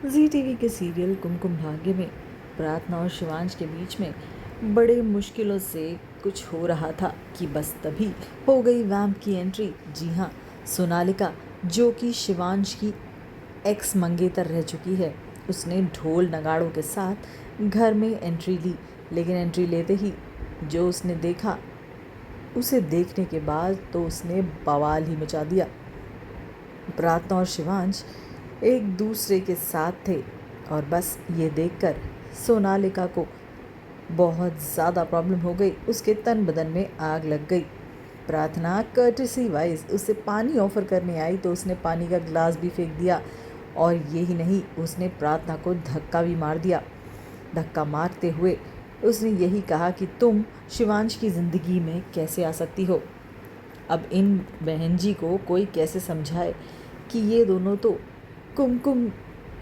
जी TV के serial Kumkum Bhagya में प्रार्थना और शिवांश के बीच में बड़े मुश्किलों से कुछ हो रहा था कि बस तभी हो गई वैम्प की एंट्री। जी हाँ, सोनालिका, जो कि शिवांश की एक्स मंगेतर रह चुकी है, उसने ढोल नगाड़ों के साथ घर में एंट्री ली। लेकिन एंट्री लेते ही जो उसने देखा, उसे देखने के बाद तो उसने बवाल ही मचा दिया। प्रार्थना और शिवांश एक दूसरे के साथ थे और बस ये देखकर सोनालिका को बहुत ज़्यादा प्रॉब्लम हो गई। उसके तन बदन में आग लग गई। प्रार्थना कर्टेसी वाइज उसे पानी ऑफर करने आई तो उसने पानी का ग्लास भी फेंक दिया, और यही नहीं, उसने प्रार्थना को धक्का भी मार दिया। धक्का मारते हुए उसने यही कहा कि तुम शिवांश की ज़िंदगी में कैसे आ सकती हो। अब इन बहन जी को कोई कैसे समझाए कि ये दोनों तो कुमकुम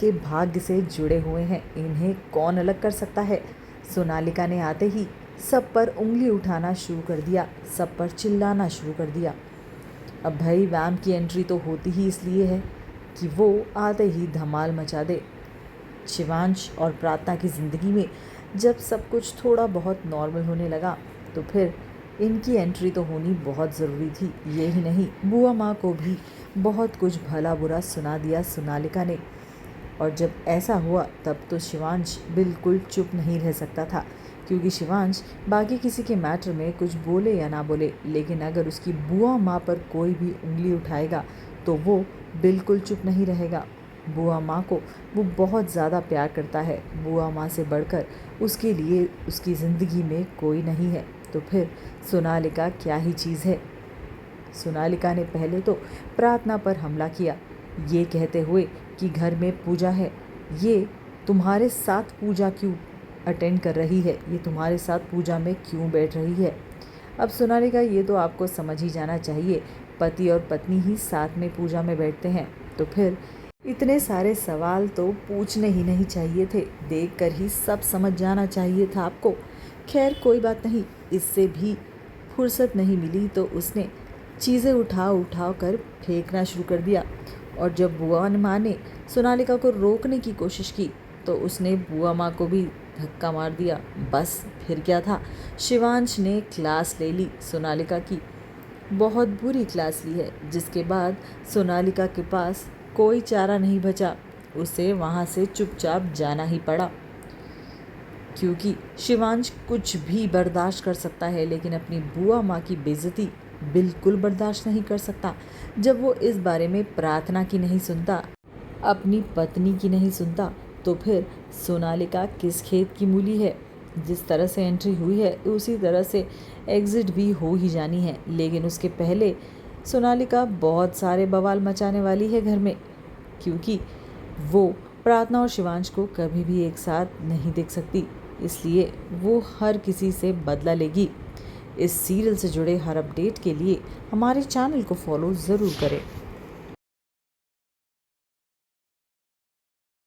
के भाग्य से जुड़े हुए हैं, इन्हें कौन अलग कर सकता है। सोनालिका ने आते ही सब पर उंगली उठाना शुरू कर दिया, सब पर चिल्लाना शुरू कर दिया। अब भाई वैम्प की एंट्री तो होती ही इसलिए है कि वो आते ही धमाल मचा दे। शिवांश और प्रार्थना की ज़िंदगी में जब सब कुछ थोड़ा बहुत नॉर्मल होने लगा तो फिर इनकी एंट्री तो होनी बहुत ज़रूरी थी। ये ही नहीं, बुआ माँ को भी बहुत कुछ भला बुरा सुना दिया सोनालिका ने। और जब ऐसा हुआ तब तो शिवांश बिल्कुल चुप नहीं रह सकता था, क्योंकि शिवांश बाकी किसी के मैटर में कुछ बोले या ना बोले, लेकिन अगर उसकी बुआ माँ पर कोई भी उंगली उठाएगा तो वो बिल्कुल चुप नहीं रहेगा। बुआ माँ को वो बहुत ज़्यादा प्यार करता है। बुआ माँ से बढ़कर उसके लिए उसकी ज़िंदगी में कोई नहीं है, तो फिर सोनालिका क्या ही चीज़ है। सोनालिका ने पहले तो प्रार्थना पर हमला किया, ये कहते हुए कि घर में पूजा है, ये तुम्हारे साथ पूजा क्यों अटेंड कर रही है, ये तुम्हारे साथ पूजा में क्यों बैठ रही है। अब सोनालिका, ये तो आपको समझ ही जाना चाहिए, पति और पत्नी ही साथ में पूजा में बैठते हैं, तो फिर इतने सारे सवाल तो पूछने ही नहीं चाहिए थे, देखकर ही सब समझ जाना चाहिए था आपको। खैर कोई बात नहीं, इससे भी फुर्सत नहीं मिली तो उसने चीज़ें उठा कर फेंकना शुरू कर दिया। और जब बुआ माँ ने सोनालिका को रोकने की कोशिश की तो उसने बुआ माँ को भी धक्का मार दिया। बस फिर क्या था, शिवांश ने क्लास ले ली सोनालिका की, बहुत बुरी क्लास ली है, जिसके बाद सोनालिका के पास कोई चारा नहीं बचा, उसे वहाँ से चुपचाप जाना ही पड़ा। क्योंकि शिवांश कुछ भी बर्दाश्त कर सकता है, लेकिन अपनी बुआ माँ की बेइज्जती बिल्कुल बर्दाश्त नहीं कर सकता। जब वो इस बारे में प्रार्थना की नहीं सुनता, अपनी पत्नी की नहीं सुनता, तो फिर सोनालिका किस खेत की मूली है। जिस तरह से एंट्री हुई है उसी तरह से एग्ज़िट भी हो ही जानी है, लेकिन उसके पहले सोनालिका बहुत सारे बवाल मचाने वाली है घर में, क्योंकि वो प्रार्थना और शिवांश को कभी भी एक साथ नहीं देख सकती, इसलिए वो हर किसी से बदला लेगी। इस सीरियल से जुड़े हर अपडेट के लिए हमारे चैनल को फॉलो ज़रूर करें।